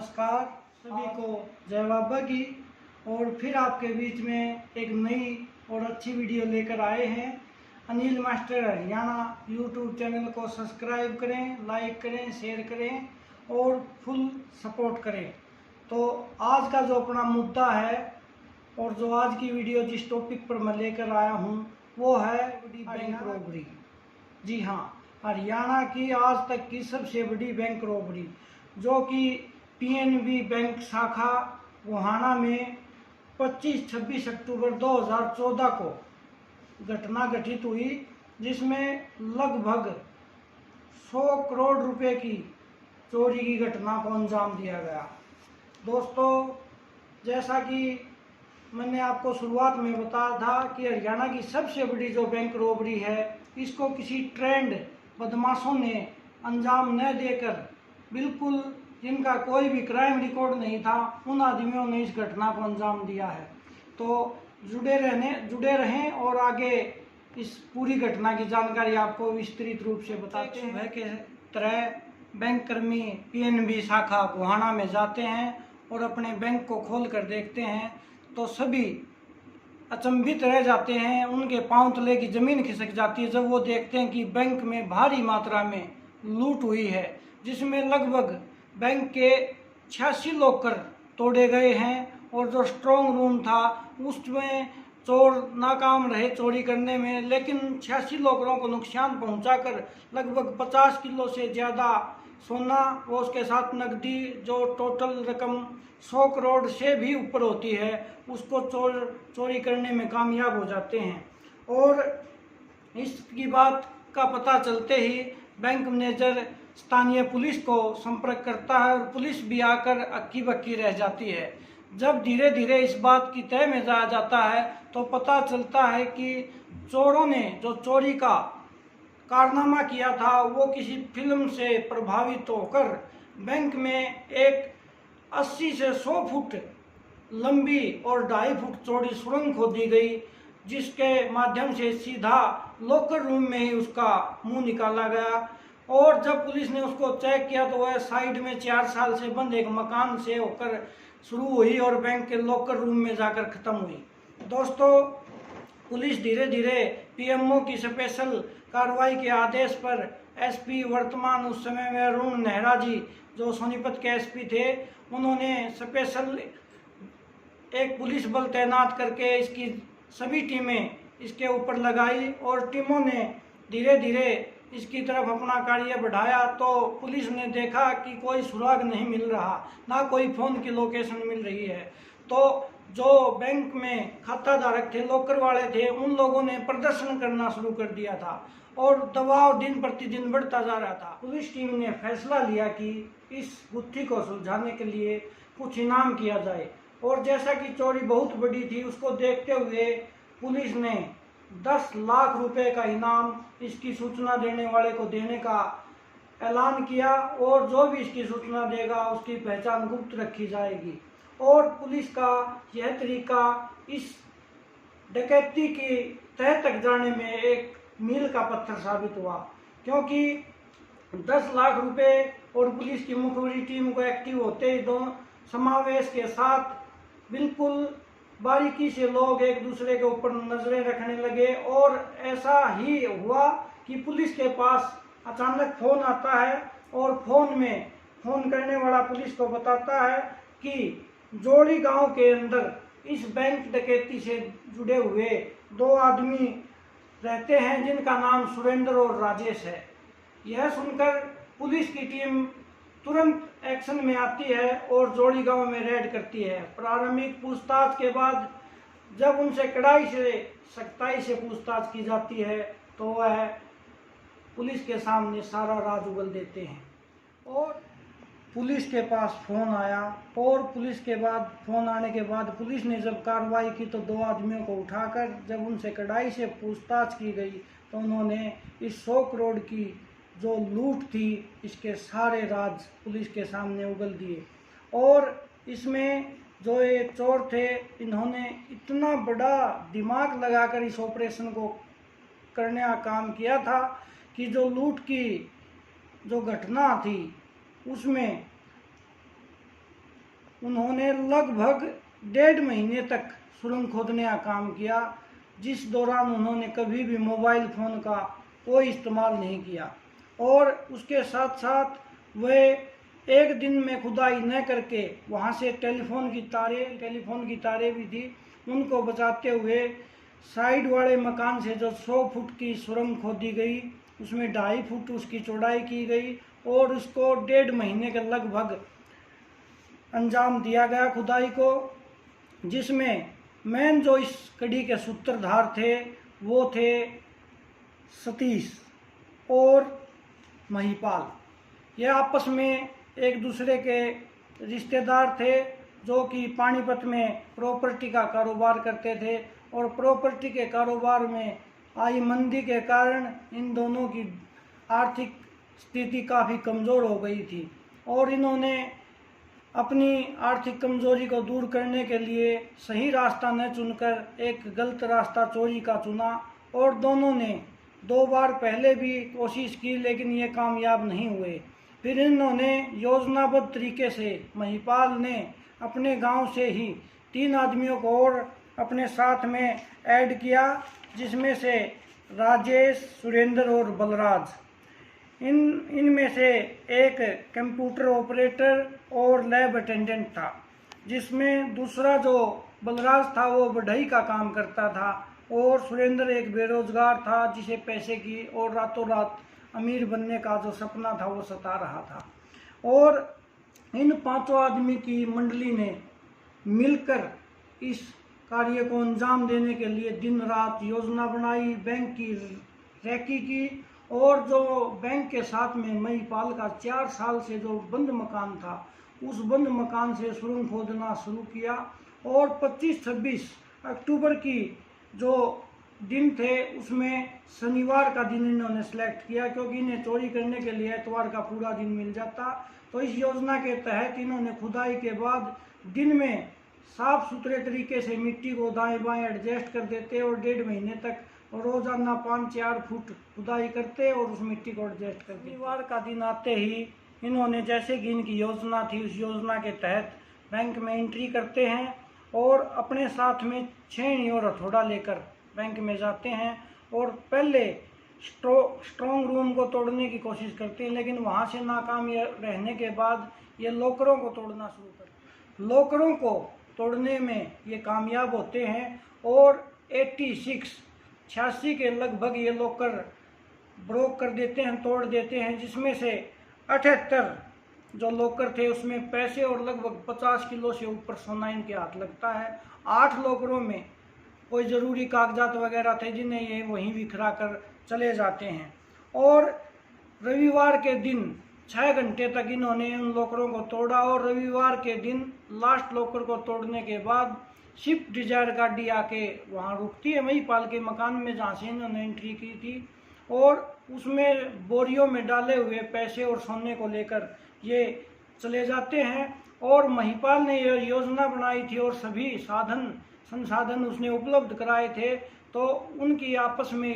नमस्कार सभी को, जय बाबा की। और फिर आपके बीच में एक नई और अच्छी वीडियो लेकर आए हैं। Anil master Haryana YouTube channel को सब्सक्राइब करें, लाइक करें, शेयर करें और फुल सपोर्ट करें। तो आज का जो अपना मुद्दा है और जो आज की वीडियो जिस टॉपिक पर मैं लेकर आया हूँ वो है बैंक रॉबरी। जी हाँ, हरियाणा की आज तक की सबसे बड़ी बैंक रॉबरी जो कि पीएनबी बैंक शाखा गोहाना में 25-26 अक्टूबर 2014 को घटना घटित हुई, जिसमें लगभग 100 करोड़ रुपए की चोरी की घटना को अंजाम दिया गया। दोस्तों, जैसा कि मैंने आपको शुरुआत में बताया था कि हरियाणा की सबसे बड़ी जो बैंक रॉबरी है, इसको किसी ट्रेंड बदमाशों ने अंजाम न देकर, बिल्कुल जिनका कोई भी क्राइम रिकॉर्ड नहीं था, उन आदमियों ने इस घटना को अंजाम दिया है। तो जुड़े रहें और आगे इस पूरी घटना की जानकारी आपको विस्तृत रूप से बताते हैं। सुबह के तरह बैंक कर्मी पीएनबी शाखा गोहाना में जाते हैं और अपने बैंक को खोल कर देखते हैं तो सभी अचंभित रह जाते हैं। उनके पांव तले की जमीन खिसक जाती है जब वो देखते हैं कि बैंक में भारी मात्रा में लूट हुई है, जिसमें लगभग बैंक के 86 लॉकर तोड़े गए हैं और जो स्ट्रॉन्ग रूम था उसमें चोर नाकाम रहे चोरी करने में, लेकिन 86 लॉकरों को नुकसान पहुंचाकर लगभग 50 किलो से ज़्यादा सोना और उसके साथ नकदी, जो टोटल रकम 100 करोड़ से भी ऊपर होती है, उसको चोरी करने में कामयाब हो जाते हैं। और इसकी बात का पता चलते ही बैंक मैनेजर स्थानीय पुलिस को संपर्क करता है और पुलिस भी आकर अक्की बक्की रह जाती है। जब धीरे धीरे इस बात की तह में जाया जाता है तो पता चलता है कि चोरों ने जो चोरी का कारनामा किया था वो किसी फिल्म से प्रभावित होकर बैंक में एक 80 से 100 फुट लंबी और 2.5 फुट चौड़ी सुरंग खोदी गई, जिसके माध्यम से सीधा लॉकर रूम में ही उसका मुंह निकाला गया। और जब पुलिस ने उसको चेक किया तो वह साइड में 4 साल से बंद एक मकान से होकर शुरू हुई और बैंक के लॉकर रूम में जाकर ख़त्म हुई। दोस्तों, पुलिस धीरे धीरे पीएमओ की स्पेशल कार्रवाई के आदेश पर एसपी वर्तमान उस समय में अरुण नेहरा जी, जो सोनीपत के एसपी थे, उन्होंने स्पेशल एक पुलिस बल तैनात करके इसकी सभी टीमें इसके ऊपर लगाई और टीमों ने धीरे धीरे इसकी तरफ अपना कार्य बढ़ाया। तो पुलिस ने देखा कि कोई सुराग नहीं मिल रहा, ना कोई फ़ोन की लोकेशन मिल रही है। तो जो बैंक में खाता धारक थे, लॉकर वाले थे, उन लोगों ने प्रदर्शन करना शुरू कर दिया था और दबाव दिन प्रतिदिन बढ़ता जा रहा था। पुलिस टीम ने फैसला लिया कि इस गुत्थी को सुलझाने के लिए कुछ इनाम किया जाए। और जैसा कि चोरी बहुत बड़ी थी, उसको देखते हुए पुलिस ने 10 लाख रुपए का इनाम इसकी सूचना देने वाले को देने का ऐलान किया और जो भी इसकी सूचना देगा उसकी पहचान गुप्त रखी जाएगी। और पुलिस का यह तरीका इस डकैती की तह तक जाने में एक मील का पत्थर साबित हुआ, क्योंकि 10 लाख रुपए और पुलिस की मुखबिरी टीम को एक्टिव होते ही दोनों समावेश के साथ बिल्कुल बारीकी से लोग एक दूसरे के ऊपर नजरें रखने लगे। और ऐसा ही हुआ कि पुलिस के पास अचानक फोन आता है और फोन करने वाला पुलिस को बताता है कि जोड़ी गांव के अंदर इस बैंक डकैती से जुड़े हुए 2 आदमी रहते हैं जिनका नाम सुरेंद्र और राजेश है। यह सुनकर पुलिस की टीम तुरंत एक्शन में आती है और जोड़ी गांव में रेड करती है। प्रारंभिक पूछताछ के बाद जब उनसे कड़ाई से सख्ताई से पूछताछ की जाती है तो वह पुलिस के सामने सारा राज उगल देते हैं। और पुलिस के पास फ़ोन आया और फ़ोन आने के बाद पुलिस ने जब कार्रवाई की तो 2 आदमियों को उठाकर जब उनसे कड़ाई से पूछताछ की गई तो उन्होंने इस 100 करोड़ की जो लूट थी इसके सारे राज पुलिस के सामने उगल दिए। और इसमें जो ये चोर थे, इन्होंने इतना बड़ा दिमाग लगाकर इस ऑपरेशन को करने का काम किया था कि जो लूट की जो घटना थी उसमें उन्होंने लगभग 1.5 महीने तक सुरंग खोदने का काम किया, जिस दौरान उन्होंने कभी भी मोबाइल फ़ोन का कोई इस्तेमाल नहीं किया। और उसके साथ साथ वे एक दिन में खुदाई न करके वहाँ से टेलीफोन की तारें भी थी, उनको बचाते हुए साइड वाले मकान से जो 100 फुट की सुरंग खोदी गई, उसमें 2.5 फुट उसकी चौड़ाई की गई और उसको 1.5 महीने के लगभग अंजाम दिया गया खुदाई को, जिसमें मेन जो इस कड़ी के सूत्रधार थे वो थे सतीश और महिपाल। ये आपस में एक दूसरे के रिश्तेदार थे जो कि पानीपत में प्रॉपर्टी का कारोबार करते थे, और प्रॉपर्टी के कारोबार में आई मंदी के कारण इन दोनों की आर्थिक स्थिति काफ़ी कमज़ोर हो गई थी, और इन्होंने अपनी आर्थिक कमजोरी को दूर करने के लिए सही रास्ता न चुनकर एक गलत रास्ता चोरी का चुना, और दोनों ने 2 बार पहले भी कोशिश की लेकिन ये कामयाब नहीं हुए। फिर इन्होंने योजनाबद्ध तरीके से महिपाल ने अपने गांव से ही 3 आदमियों को और अपने साथ में ऐड किया, जिसमें से राजेश, सुरेंद्र और बलराज। इनमें से एक कंप्यूटर ऑपरेटर और लैब अटेंडेंट था, जिसमें दूसरा जो बलराज था वो बढ़ई का काम करता था, और सुरेंद्र एक बेरोजगार था जिसे पैसे की और रातों रात अमीर बनने का जो सपना था वो सता रहा था। और इन 5 आदमी की मंडली ने मिलकर इस कार्य को अंजाम देने के लिए दिन रात योजना बनाई, बैंक की रेकी की, और जो बैंक के साथ में महिपाल का 4 साल से जो बंद मकान था उस बंद मकान से सुरंग खोदना शुरू किया। और 25-26 अक्टूबर की जो दिन थे उसमें शनिवार का दिन इन्होंने सेलेक्ट किया, क्योंकि इन्हें चोरी करने के लिए एतवार का पूरा दिन मिल जाता। तो इस योजना के तहत इन्होंने खुदाई के बाद दिन में साफ सुथरे तरीके से मिट्टी को दाएं बाएं एडजस्ट कर देते और 1.5 महीने तक रोजाना 5-4 फुट खुदाई करते और उस मिट्टी को एडजस्ट करते। शनिवार का दिन आते ही इन्होंने, जैसे कि इनकी योजना थी, उस योजना के तहत बैंक में एंट्री करते हैं और अपने साथ में छेनी और हथौड़ा लेकर बैंक में जाते हैं और पहले स्ट्रॉन्ग रूम को तोड़ने की कोशिश करते हैं, लेकिन वहाँ से नाकाम रहने के बाद ये लॉकरों को तोड़ना शुरू करते हैं। लॉकरों को तोड़ने में ये कामयाब होते हैं और 86 के लगभग ये लॉकर ब्रोक कर देते हैं, तोड़ देते हैं, जिसमें से 78 जो लॉकर थे उसमें पैसे और लगभग 50 किलो से ऊपर सोना इनके हाथ लगता है। 8 लॉकरों में कोई ज़रूरी कागजात वगैरह थे जिन्हें ये वहीं बिखरा कर चले जाते हैं। और रविवार के दिन 6 घंटे तक इन्होंने उन लॉकरों को तोड़ा और रविवार के दिन लास्ट लॉकर को तोड़ने के बाद स्विफ्ट डिजायर गाड़ी आके वहाँ रुकती है महिपाल के मकान में जहाँ से इन्होंने एंट्री की थी, और उसमें बोरियों में डाले हुए पैसे और सोने को लेकर ये चले जाते हैं। और महिपाल ने यह योजना बनाई थी और सभी संसाधन उसने उपलब्ध कराए थे, तो उनकी आपस में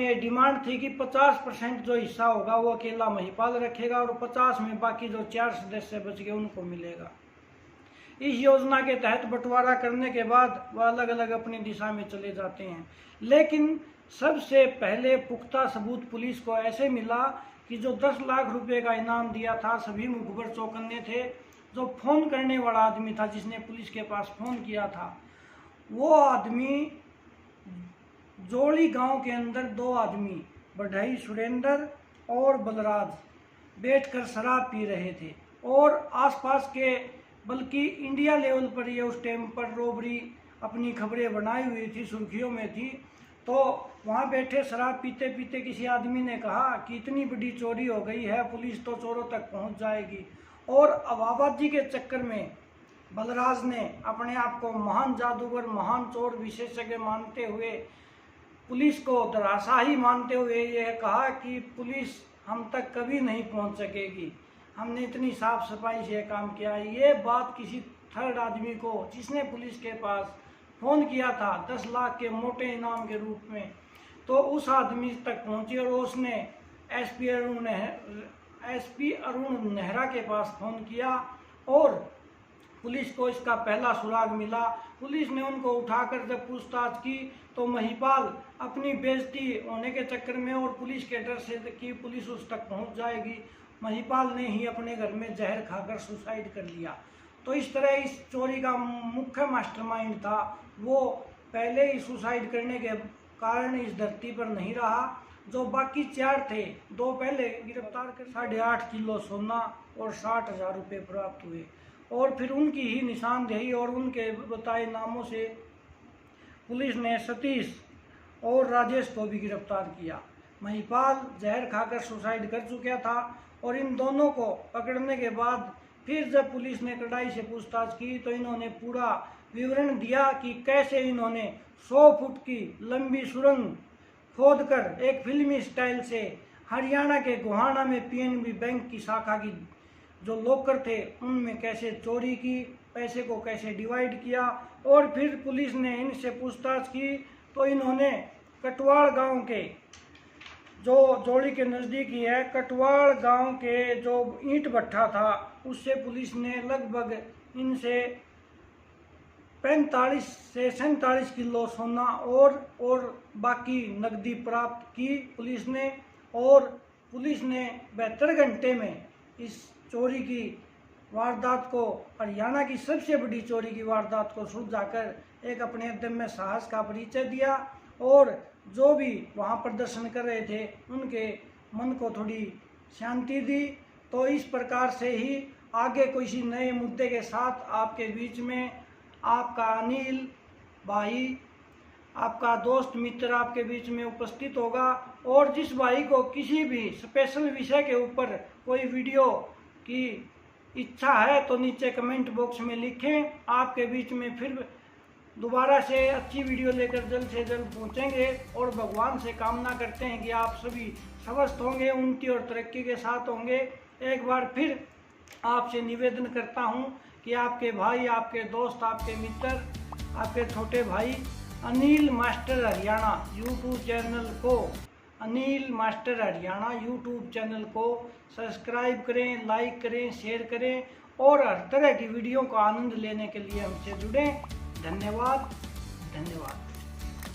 ये डिमांड थी कि 50% जो हिस्सा होगा वो अकेला महिपाल रखेगा और 50 में बाकी जो 4 सदस्य बच गए उनको मिलेगा। इस योजना के तहत बंटवारा करने के बाद वह अलग अलग अपनी दिशा में चले जाते हैं, लेकिन सबसे पहले पुख्ता सबूत पुलिस को ऐसे मिला कि जो 10 लाख रुपए का इनाम दिया था, सभी मुखबर चौकन्ने थे। जो फ़ोन करने वाला आदमी था जिसने पुलिस के पास फ़ोन किया था, वो आदमी जोड़ी गांव के अंदर 2 आदमी बढ़ई सुरेंद्र और बलराज बैठकर शराब पी रहे थे, और आसपास के बल्कि इंडिया लेवल पर ये उस टाइम पर रॉबरी अपनी खबरें बनाई हुई थी, सुर्खियों में थी। तो वहाँ बैठे शराब पीते पीते किसी आदमी ने कहा कि इतनी बड़ी चोरी हो गई है, पुलिस तो चोरों तक पहुँच जाएगी। और अवाबाजी के चक्कर में बलराज ने अपने आप को महान जादूगर, महान चोर विशेषज्ञ मानते हुए, पुलिस को धराशाही मानते हुए यह कहा कि पुलिस हम तक कभी नहीं पहुंच सकेगी, हमने इतनी साफ सफाई से काम किया है। ये बात किसी थर्ड आदमी को, जिसने पुलिस के पास फ़ोन किया था 10 लाख के मोटे इनाम के रूप में, तो उस आदमी तक पहुंची और उसने एसपी अरुण नेहरा के पास फ़ोन किया और पुलिस को इसका पहला सुराग मिला। पुलिस ने उनको उठाकर जब पूछताछ की तो महिपाल अपनी बेइज्जती होने के चक्कर में और पुलिस के डर से कि पुलिस उस तक पहुंच जाएगी, महिपाल ने ही अपने घर में जहर खाकर सुसाइड कर लिया। तो इस तरह इस चोरी का मुख्य मास्टरमाइंड था वो पहले ही सुसाइड करने के कारण इस धरती पर नहीं रहा। जो बाकी 4 थे, 2 पहले गिरफ्तार कर 8.5 किलो सोना और 60,000 रुपये प्राप्त हुए और फिर उनकी ही निशानदेही और उनके बताए नामों से पुलिस ने सतीश और राजेश को भी गिरफ्तार किया। महिपाल जहर खाकर सुसाइड कर चुका था और इन दोनों को पकड़ने के बाद फिर जब पुलिस ने कड़ाई से पूछताछ की तो इन्होंने पूरा विवरण दिया कि कैसे इन्होंने 100 फुट की लंबी सुरंग खोदकर एक फिल्मी स्टाइल से हरियाणा के गोहाना में पीएनबी बैंक की शाखा की जो लॉकर थे उनमें कैसे चोरी की, पैसे को कैसे डिवाइड किया। और फिर पुलिस ने इनसे पूछताछ की तो इन्होंने कटवाड़ गांव के जो जोड़ी के नज़दीक ही है, कटवाड़ गांव के जो ईंट भट्ठा था उससे पुलिस ने लगभग इनसे 45 से 47 किलो सोना और बाकी नकदी प्राप्त की पुलिस ने। और पुलिस ने 72 घंटे में इस चोरी की वारदात को, हरियाणा की सबसे बड़ी चोरी की वारदात को सुलझाकर एक अपने अदम्य साहस का परिचय दिया और जो भी वहाँ प्रदर्शन कर रहे थे उनके मन को थोड़ी शांति दी। तो इस प्रकार से ही आगे किसी नए मुद्दे के साथ आपके बीच में आपका अनिल भाई, आपका दोस्त मित्र आपके बीच में उपस्थित होगा। और जिस भाई को किसी भी स्पेशल विषय के ऊपर कोई वीडियो की इच्छा है तो नीचे कमेंट बॉक्स में लिखें। आपके बीच में फिर दोबारा से अच्छी वीडियो लेकर जल्द से जल्द पहुंचेंगे और भगवान से कामना करते हैं कि आप सभी स्वस्थ होंगे, उन्नति और तरक्की के साथ होंगे। एक बार फिर आपसे निवेदन करता हूं कि आपके भाई, आपके दोस्त, आपके मित्र, आपके छोटे भाई Anil master Haryana YouTube channel को, Anil master Haryana YouTube channel को सब्सक्राइब करें, लाइक करें, शेयर करें और हर तरह की वीडियो का आनंद लेने के लिए हमसे जुड़ें। धन्यवाद।